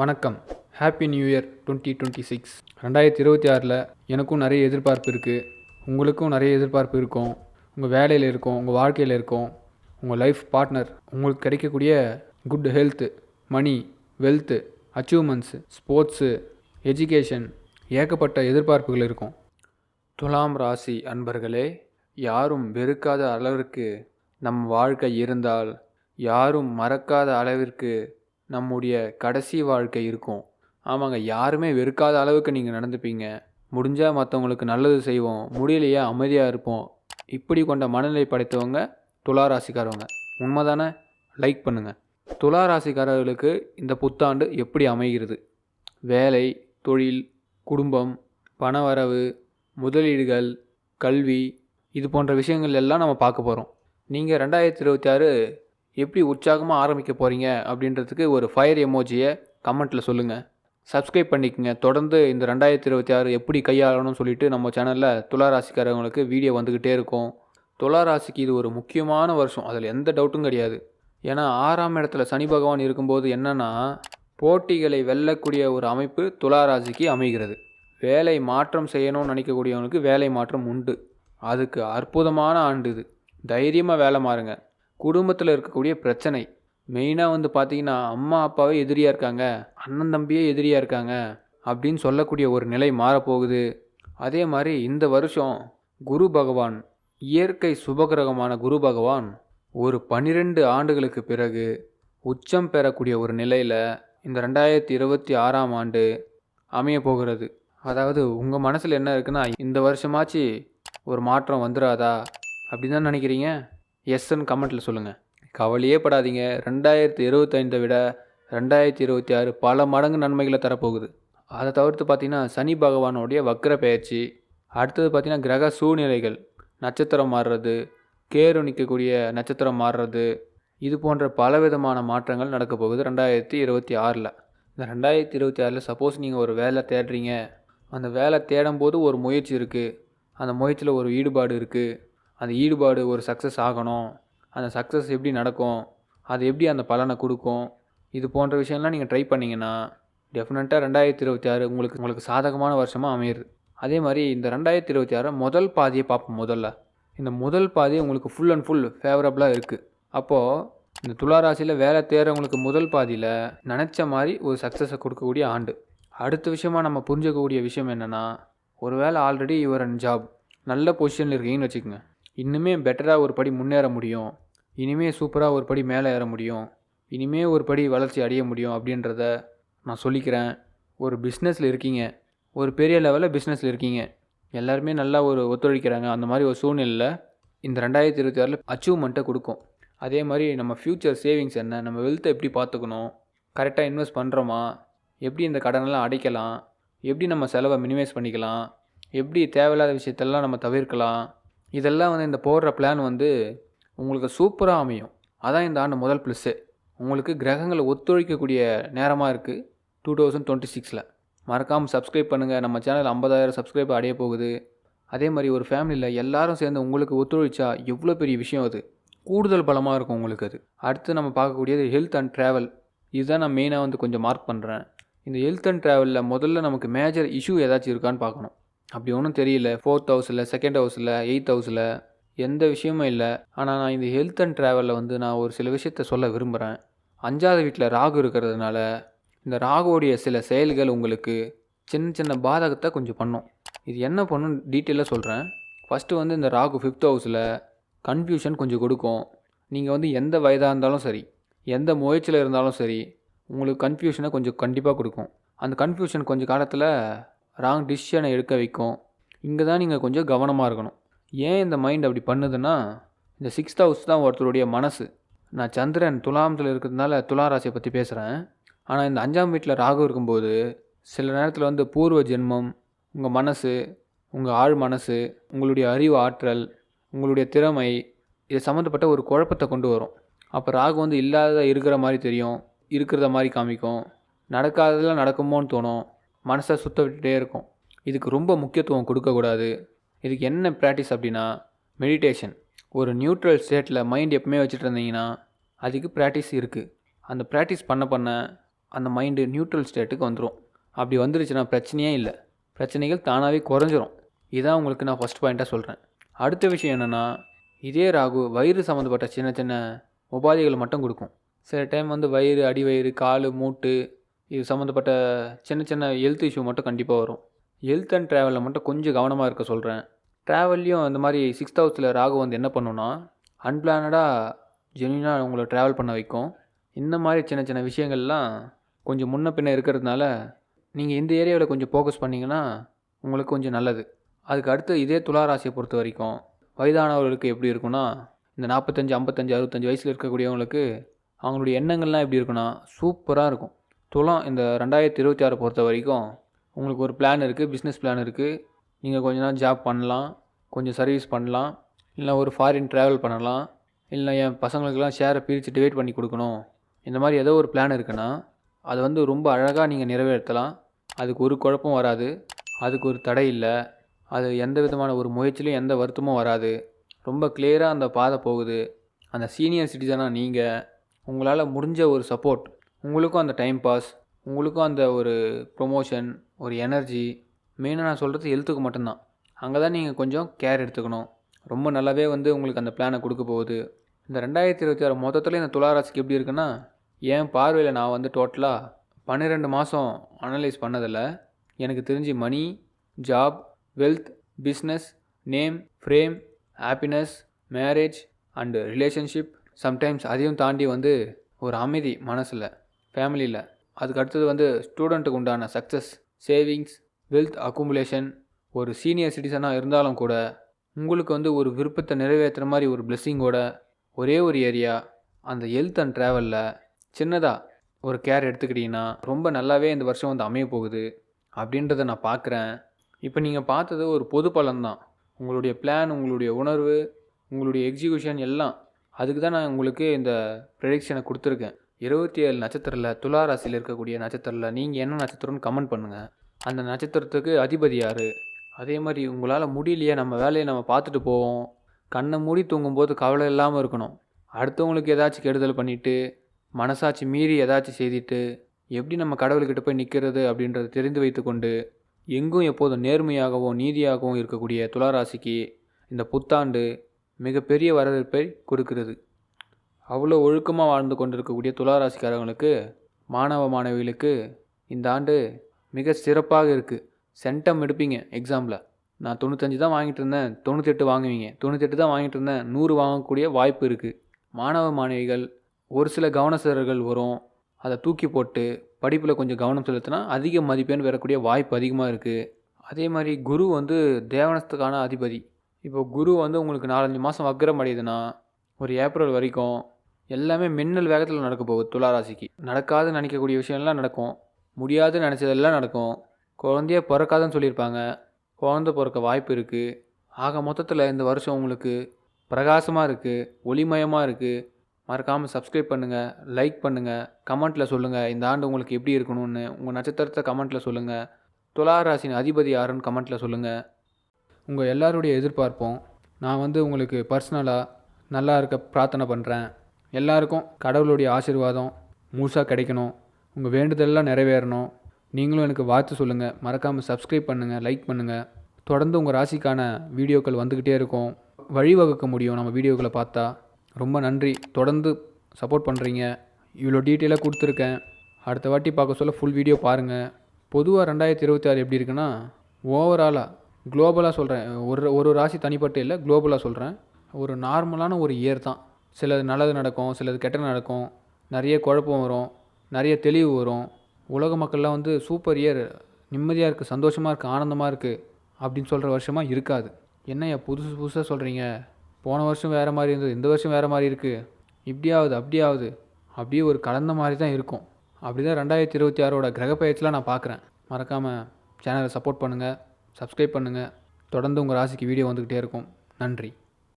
வணக்கம். Happy new year 2026. 2026 எனக்கும் நிறைய எதிர்பார்ப்பு இருக்குது. உங்களுக்கும் நிறைய எதிர்பார்ப்பு இருக்கும். உங்கள் வேலையில் இருக்கும், உங்கள் வாழ்க்கையில் இருக்கும், உங்கள் லைஃப் பார்ட்னர், உங்களுக்கு கிடைக்கக்கூடிய குட் ஹெல்த்து, மணி, வெல்த்து, அச்சீவ்மெண்ட்ஸு, ஸ்போர்ட்ஸு, எஜுகேஷன், ஏகப்பட்ட எதிர்பார்ப்புகள் இருக்கும். துலாம் ராசி அன்பர்களே, யாரும் வெறுக்காத அளவிற்கு நம் வாழ்க்கை இருந்தால், யாரும் மறக்காத அளவிற்கு நம்முடைய கடைசி வாழ்க்கை இருக்கும். ஆமாங்க, யாருமே வெறுக்காத அளவுக்கு நீங்கள் நடந்துப்பீங்க. முடிஞ்சால் மற்றவங்களுக்கு நல்லது செய்வோம், முடியலையா அமைதியாக இருப்போம். இப்படி கொண்ட மனநிலை படைத்தவங்க துளாராசிக்காரவங்க. உண்மைதானே? லைக் பண்ணுங்கள். துளாராசிக்காரர்களுக்கு இந்த புத்தாண்டு எப்படி அமைகிறது? வேலை, தொழில், குடும்பம், பணவரவு, முதலீடுகள், கல்வி, இது போன்ற விஷயங்கள் எல்லாம் நம்ம பார்க்க போகிறோம். நீங்கள் 2026 எப்படி உற்சாகமாக ஆரம்பிக்க போகிறீங்க அப்படின்றதுக்கு ஒரு ஃபயர் எமோஜியை கமெண்ட்டில் சொல்லுங்கள். சப்ஸ்கிரைப் பண்ணிக்கோங்க. தொடர்ந்து இந்த 2026 எப்படி கையாளணும்னு சொல்லிட்டு நம்ம சேனலில் துளாராசிக்காரங்களுக்கு வீடியோ வந்துக்கிட்டே இருக்கும். துளாராசிக்கு இது ஒரு முக்கியமான வருஷம், அதில் எந்த டவுட்டும் கிடையாது. ஏன்னா 6ஆம் இடத்துல சனி பகவான் இருக்கும்போது என்னென்னா, போட்டிகளை வெல்லக்கூடிய ஒரு அமைப்பு துளாராசிக்கு அமைகிறது. வேலை மாற்றம் செய்யணும்னு நினைக்கக்கூடியவங்களுக்கு வேலை மாற்றம் உண்டு. அதுக்கு அற்புதமான ஆண்டு இது. தைரியமாக வேலை மாறுங்க. குடும்பத்தில் இருக்கக்கூடிய பிரச்சனை மெயினாக பார்த்தீங்கன்னா, அம்மா அப்பாவே எதிரியாக இருக்காங்க, அண்ணன் தம்பியே எதிரியாக இருக்காங்க அப்படின்னு சொல்லக்கூடிய ஒரு நிலை மாறப்போகுது. அதே மாதிரி இந்த வருஷம் குரு பகவான், இயற்கை சுபகிரகமான குரு பகவான் ஒரு 12 ஆண்டுகளுக்கு பிறகு உச்சம் பெறக்கூடிய ஒரு நிலையில் இந்த 2026ஆம் ஆண்டு அமைய போகிறது. அதாவது உங்கள் மனசில் என்ன இருக்குன்னா, இந்த வருஷமாச்சு ஒரு மாற்றம் வந்துடாதா அப்படின்னு தான் நினைக்கிறீங்க? எஸ்ன்னு கமெண்ட்டில் சொல்லுங்கள். கவலையே படாதீங்க. 2025 விட 2026 பல மடங்கு நன்மைகளை தரப்போகுது. அதை தவிர்த்து பார்த்திங்கன்னா, சனி பகவானுடைய வக்ர பெயர்ச்சி, அடுத்தது பார்த்திங்கன்னா கிரக சூழ்நிலைகள், நட்சத்திரம் மாறுறது, கேரு நிற்கக்கூடிய நட்சத்திரம் மாறுறது, இது போன்ற பலவிதமான மாற்றங்கள் நடக்க போகுது 2026. இந்த 2026 சப்போஸ் நீங்கள் ஒரு வேலை தேடுறீங்க, அந்த வேலை தேடும்போது ஒரு முயற்சி இருக்குது, அந்த முயற்சியில் ஒரு ஈடுபாடு இருக்குது, அந்த ஈடுபாடு ஒரு சக்ஸஸ் ஆகணும், அந்த சக்ஸஸ் எப்படி நடக்கும், அது எப்படி அந்த பலனை கொடுக்கும், இது போன்ற விஷயம்லாம் நீங்கள் ட்ரை பண்ணிங்கன்னா டெஃபினட்டாக 2026 உங்களுக்கு சாதகமான வருஷமாக அமையுது. அதே மாதிரி இந்த 2026 முதல் பாதியை பார்ப்போம். இந்த முதல் பாதி உங்களுக்கு ஃபுல் அண்ட் ஃபுல் ஃபேவரபுளாக இருக்குது. அப்போது இந்த துளாராசியில் வேலை தேடுறவங்களுக்கு முதல் பாதியில் நினச்ச மாதிரி ஒரு சக்ஸஸை கொடுக்கக்கூடிய ஆண்டு. அடுத்த விஷயமாக நம்ம புரிஞ்சுக்கக்கூடிய விஷயம் என்னென்னா, ஒரு வேளை ஆல்ரெடி யுவர் அண்ட் ஜாப் நல்ல பொசிஷனில் இருக்கீங்கன்னு வச்சுக்கோங்க, இன்னுமே பெட்டராக ஒரு படி முன்னேற முடியும், இனிமேல் சூப்பராக ஒரு படி மேலே ஏற முடியும், இனிமேல் ஒரு படி வளர்ச்சி அடைய முடியும் அப்படின்றத நான் சொல்லிக்கிறேன். ஒரு பிஸ்னஸில் இருக்கீங்க, ஒரு பெரிய லெவலில் பிஸ்னஸில் இருக்கீங்க, எல்லாருமே நல்லா ஒரு ஒத்துழைக்கிறாங்க, அந்த மாதிரி ஒரு சூழ்நிலையில் இந்த 2026 அச்சீவ்மெண்ட்டை கொடுக்கும். அதே மாதிரி நம்ம ஃப்யூச்சர் சேவிங்ஸ் என்ன, நம்ம வெல்த்தை எப்படி பார்த்துக்கணும், கரெக்டாக இன்வெஸ்ட் பண்ணுறோமா, எப்படி இந்த கடனெல்லாம் அடைக்கலாம், எப்படி நம்ம செலவை மினிமைஸ் பண்ணிக்கலாம், எப்படி தேவையில்லாத விஷயத்தெல்லாம் நம்ம தவிர்க்கலாம், இதெல்லாம் இந்த போடுற பிளான் உங்களுக்கு சூப்பராக அமையும். அதான் இந்த ஆண்டு முதல் ப்ளஸ்ஸு. உங்களுக்கு கிரகங்களை ஒத்துழைக்கக்கூடிய நேரமாக இருக்குது 2026. மறக்காமல் சப்ஸ்கிரைப் பண்ணுங்கள். நம்ம சேனல் 50,000 சப்ஸ்கிரைப் அடைய போகுது. அதே மாதிரி ஒரு ஃபேமிலியில் எல்லாரும் சேர்ந்து உங்களுக்கு ஒத்துழைச்சா எவ்வளோ பெரிய விஷயம், அது கூடுதல் பலமாக இருக்கும் உங்களுக்கு. அது அடுத்து நம்ம பார்க்கக்கூடியது ஹெல்த் அண்ட் ட்ராவல். இதுதான் நான் மெயினாக கொஞ்சம் மார்க் பண்ணுறேன். இந்த ஹெல்த் அண்ட் ட்ராவலில் முதல்ல நமக்கு மேஜர் இஷ்யூ ஏதாச்சும் இருக்கான்னு பார்க்கணும். அப்படி ஒன்றும் தெரியல. 4th ஹவுஸில், 2nd ஹவுஸில், 8th ஹவுஸில் எந்த விஷயமும் இல்லை. ஆனால் நான் இந்த ஹெல்த் அண்ட் ட்ராவலில் நான் ஒரு சில விஷயத்த சொல்ல விரும்புகிறேன். 5வது வீட்டில் ராகு இருக்கிறதுனால இந்த ராகுவோடைய சில செயல்கள் உங்களுக்கு சின்ன சின்ன பாதகத்தை கொஞ்சம் பண்ணும். இது என்ன பண்ணுன்னு டீட்டெயிலாக சொல்கிறேன். ஃபஸ்ட்டு இந்த ராகு 5th ஹவுஸில் கன்ஃபியூஷன் கொஞ்சம் கொடுக்கும். நீங்கள் எந்த வயதாக இருந்தாலும் சரி, எந்த முயற்சியில் இருந்தாலும் சரி, உங்களுக்கு கன்ஃபியூஷனை கொஞ்சம் கண்டிப்பாக கொடுக்கும். அந்த கன்ஃபியூஷன் கொஞ்சம் காலத்தில் ராங் டிசிஷனை எடுக்க வைக்கும். இங்கே தான் நீங்கள் கொஞ்சம் கவனமாக இருக்கணும். ஏன் இந்த மைண்ட் அப்படி பண்ணுதுன்னா, இந்த 6th ஹவுஸ் தான் ஒருத்தருடைய மனசு. நான் சந்திரன் துலாமத்தில் இருக்கிறதுனால துளாராசியை பற்றி பேசுகிறேன். ஆனால் இந்த 5ஆம் வீட்டில் ராகு இருக்கும்போது சில நேரத்தில் பூர்வ ஜென்மம், உங்கள் மனசு, உங்கள் ஆழ் மனசு, உங்களுடைய அறிவு ஆற்றல், உங்களுடைய திறமை, இது சம்மந்தப்பட்ட ஒரு குழப்பத்தை கொண்டு வரும். அப்போ ராகு இல்லாத இருக்கிற மாதிரி தெரியும், இருக்கிறத மாதிரி காமிக்கும், நடக்காததெல்லாம் நடக்குமோன்னு தோணும், மனசை சுத்த விட்டுட்டே இருக்கும். இதுக்கு ரொம்ப முக்கியத்துவம் கொடுக்கக்கூடாது. இதுக்கு என்ன ப்ராக்டிஸ் அப்படின்னா, மெடிடேஷன். ஒரு நியூட்ரல் ஸ்டேட்டில் மைண்ட் எப்பவுமே வச்சுட்டு இருந்தீங்கன்னா அதுக்கு ப்ராக்டிஸ் இருக்குது. அந்த ப்ராக்டிஸ் பண்ண அந்த மைண்டு நியூட்ரல் ஸ்டேட்டுக்கு வந்துடும். அப்படி வந்துருச்சுன்னா பிரச்சனையே இல்லை, பிரச்சனைகள் தானாகவே குறைஞ்சிரும். இதான் உங்களுக்கு நான் ஃபஸ்ட் பாயிண்ட்டாக சொல்கிறேன். அடுத்த விஷயம் என்னென்னா, இதே ராகு வயிறு சம்மந்தப்பட்ட சின்ன சின்ன உபாதைகளை மட்டும் கொடுக்கும். சில டைம் வந்து வயிறு, அடிவயிறு, கால், மூட்டு இது சம்மந்தப்பட்ட சின்ன சின்ன ஹெல்த் இஷ்யூ மட்டும் கண்டிப்பாக வரும். ஹெல்த் அண்ட் ட்ராவலில் மட்டும் கொஞ்சம் கவனமாக இருக்க சொல்கிறேன். ட்ராவல்லையும் இந்த மாதிரி 6th ஹவுஸில் ராகு வந்து என்ன பண்ணுன்னா, அன்பிளானடாக ஜென்யூனாக உங்களை ட்ராவல் பண்ண வைக்கும். இந்த மாதிரி சின்ன சின்ன விஷயங்கள்லாம் கொஞ்சம் முன்ன பின்ன இருக்கிறதுனால நீங்கள் இந்த ஏரியாவில் கொஞ்சம் ஃபோக்கஸ் பண்ணிங்கன்னா உங்களுக்கு கொஞ்சம் நல்லது. அதுக்கு அடுத்து இதே துலா ராசியை பொறுத்த வரைக்கும் வயதானவர்களுக்கு எப்படி இருக்குன்னா, இந்த 45, 55, 65 வயசில் இருக்கக்கூடியவங்களுக்கு அவங்களுடைய எண்ணங்கள்லாம் எப்படி இருக்குன்னா சூப்பராக இருக்கும். துலாம் இந்த 2026 பொறுத்த வரைக்கும் உங்களுக்கு ஒரு பிளான் இருக்குது, பிஸ்னஸ் பிளான் இருக்குது. நீங்கள் கொஞ்ச நாள் ஜாப் பண்ணலாம், கொஞ்சம் சர்வீஸ் பண்ணலாம், இல்லை ஒரு ஃபாரின் ட்ராவல் பண்ணலாம், இல்லை என் பசங்களுக்கெல்லாம் ஷேரை பிரித்து டிவைட் பண்ணி கொடுக்கணும், இந்த மாதிரி ஏதோ ஒரு பிளான் இருக்குன்னா அது வந்து ரொம்ப அழகாக நீங்கள் நிறைவேற்றலாம். அதுக்கு ஒரு குழப்பம் வராது, அதுக்கு ஒரு தடை இல்லை, அது எந்த விதமான ஒரு முயற்சியிலும் எந்த வருத்தமும் வராது. ரொம்ப கிளியராக அந்த பாதை போகுது. அந்த சீனியர் சிட்டிசனாக நீங்கள் உங்களால் முடிஞ்ச ஒரு சப்போர்ட், உங்களுக்கும் அந்த டைம் பாஸ், உங்களுக்கும் அந்த ஒரு ப்ரொமோஷன், ஒரு எனர்ஜி, மெயினாக நான் சொல்கிறது ஹெல்த்துக்கு மட்டும்தான். அங்கே தான் நீங்கள் கொஞ்சம் கேர் எடுத்துக்கணும். ரொம்ப நல்லாவே வந்து உங்களுக்கு அந்த பிளானை கொடுக்க போகுது. இந்த 2026 மொத்தத்தில் இந்த துளாராசிக்கு எப்படி இருக்குன்னா, என் பார்வையில் நான் வந்து டோட்டலாக 12 மாதம் அனலைஸ் பண்ணதில் எனக்கு தெரிஞ்சு money, job, wealth, business, name, fame, happiness, marriage and relationship, sometimes அதையும் தாண்டி வந்து ஒரு அமைதி மனசில், ஃபேமிலியில், அதுக்கு அடுத்தது வந்து ஸ்டூடெண்ட்டுக்கு உண்டான சக்ஸஸ், சேவிங்ஸ், வெல்த் அக்குமுலேஷன், ஒரு சீனியர் சிட்டிசனாக இருந்தாலும் கூட உங்களுக்கு வந்து ஒரு விருப்பத்தை நிறைவேற்றுற மாதிரி ஒரு பிளெஸ்ஸிங்கோட ஒரே ஒரு ஏரியா அந்த ஹெல்த் அண்ட் ட்ராவலில் சின்னதாக ஒரு கேர் எடுத்துக்கிட்டிங்கன்னா ரொம்ப நல்லாவே இந்த வருஷம் வந்து அமைய போகுது அப்படின்றத நான் பார்க்குறேன். இப்போ நீங்கள் பார்த்தது ஒரு பொது பலன்தான். உங்களுடைய பிளான், உங்களுடைய உணர்வு, உங்களுடைய எக்ஸிக்யூஷன் எல்லாம் அதுக்கு தான் நான் உங்களுக்கு இந்த ப்ரெடிக்ஷனை கொடுத்துருக்கேன். 27 நட்சத்திரத்தில் துலா ராசியில் இருக்கக்கூடிய நட்சத்திரத்தில் நீங்கள் என்ன நட்சத்திரம்னு கமெண்ட் பண்ணுங்கள். அந்த நட்சத்திரத்துக்கு அதிபதி யார்? அதே மாதிரி உங்களால் முடியலையே, நம்ம வேலையை நம்ம பார்த்துட்டு போவோம், கண்ணை மூடி தூங்கும்போது கவலை இல்லாமல் இருக்கணும், அடுத்தவங்களுக்கு ஏதாச்சும் கெடுதல் பண்ணிவிட்டு மனசாட்சி மீறி ஏதாச்சும் செய்துட்டு எப்படி நம்ம கடவுள்கிட்ட போய் நிற்கிறது அப்படின்றத தெரிந்து வைத்து கொண்டு எங்கும் எப்போதும் நேர்மையாகவும் நீதியாகவும் இருக்கக்கூடிய துளாராசிக்கு இந்த புத்தாண்டு மிகப்பெரிய வரவேற்பை கொடுக்கிறது. அவ்வளோ ஒழுக்கமாக வாழ்ந்து கொண்டிருக்கக்கூடிய துளாராசிக்காரங்களுக்கு, மாணவ மாணவிகளுக்கு இந்த ஆண்டு மிக சிறப்பாக இருக்குது. சென்டம் எடுப்பீங்க எக்ஸாமில். நான் 95 தான் வாங்கிட்டு இருந்தேன், 98 வாங்குவீங்க. 98 தான் வாங்கிட்டு இருந்தேன், 100 வாங்கக்கூடிய வாய்ப்பு இருக்குது. மாணவ மாணவிகள் ஒரு சில கவனச்சிதறல்கள் வரும், அதை தூக்கி போட்டு படிப்பில் கொஞ்சம் கவனம் செலுத்தினா அதிக மதிப்பெண் பெறக்கூடிய வாய்ப்பு அதிகமாக இருக்குது. அதே மாதிரி குரு வந்து தேவனத்துக்கான அதிபதி. இப்போ குரு வந்து உங்களுக்கு 4-5 மாதம் வக்ரம் அடையுதுன்னா ஒரு ஏப்ரல் வரைக்கும் எல்லாமே மின்னல் வேகத்தில் நடக்க போகுது. துளாராசிக்கு நடக்காதுன்னு நினைக்கக்கூடிய விஷயம்லாம் நடக்கும், முடியாதுன்னு நினச்சதெல்லாம் நடக்கும். குழந்தையே பிறக்காதுன்னு சொல்லியிருப்பாங்க, குழந்தை பிறக்க வாய்ப்பு இருக்குது. ஆக மொத்தத்தில் இந்த வருஷம் உங்களுக்கு பிரகாசமாக இருக்குது, ஒளிமயமாக இருக்குது. மறக்காமல் சப்ஸ்கிரைப் பண்ணுங்கள், லைக் பண்ணுங்கள், கமெண்ட்டில் சொல்லுங்கள் இந்த ஆண்டு உங்களுக்கு எப்படி இருக்கணும்னு. உங்கள் நட்சத்திரத்தை கமெண்ட்டில் சொல்லுங்கள். துளாராசின் அதிபதி யாருன்னு கமெண்ட்டில் சொல்லுங்கள். உங்கள் எல்லாருடைய எதிர்பார்ப்போம். நான் வந்து உங்களுக்கு பர்சனலாக நல்லா இருக்க பிரார்த்தனை பண்ணுறேன். எல்லாருக்கும் கடவுளுடைய ஆசீர்வாதம் முழுசாக கிடைக்கணும், உங்கள் வேண்டுதலெல்லாம் நிறைவேறணும். நீங்களும் எனக்கு வாழ்த்து சொல்லுங்கள். மறக்காமல் சப்ஸ்கிரைப் பண்ணுங்கள், லைக் பண்ணுங்கள். தொடர்ந்து உங்கள் ராசிக்கான வீடியோக்கள் வந்துக்கிட்டே இருக்கும். வழிவகுக்க முடியும் நம்ம வீடியோக்களை பார்த்தா. ரொம்ப நன்றி, தொடர்ந்து சப்போர்ட் பண்ணுறீங்க. இவ்வளோ டீட்டெயிலாக கொடுத்துருக்கேன். அடுத்த வாட்டி பார்க்க சொல்ல ஃபுல் வீடியோ பாருங்கள். பொதுவாக 2026 எப்படி இருக்குன்னா, ஓவராலாக குளோபலாக சொல்கிறேன், ஒரு ராசி தனிப்பட்டு இல்லை, குளோபலாக சொல்கிறேன். ஒரு நார்மலான ஒரு இயர் தான். சிலது நல்லது நடக்கும், சிலது கெட்டது நடக்கும், நிறைய குழப்பம் வரும், நிறைய தெளிவு வரும். உலக மக்கள்லாம் வந்து சூப்பர் இயர், நிம்மதியாக இருக்குது, சந்தோஷமாக இருக்குது, ஆனந்தமாக இருக்குது அப்படின்னு சொல்கிற வருஷமாக இருக்காது. என்னையா புதுசு புதுசாக சொல்கிறீங்க, போன வருஷம் வேறு மாதிரி இருந்தது, இந்த வருஷம் வேறு மாதிரி இருக்குது, இப்படியாவது அப்படியாவது, அப்படியே ஒரு கலந்த மாதிரி தான் இருக்கும். அப்படி தான் 2026 கிரகப்பெயர்ச்சிலாம் நான் பார்க்குறேன். மறக்காமல் சேனலை சப்போர்ட் பண்ணுங்கள், சப்ஸ்கிரைப் பண்ணுங்கள். தொடர்ந்து உங்கள் ராசிக்கு வீடியோ வந்துக்கிட்டே இருக்கும். நன்றி.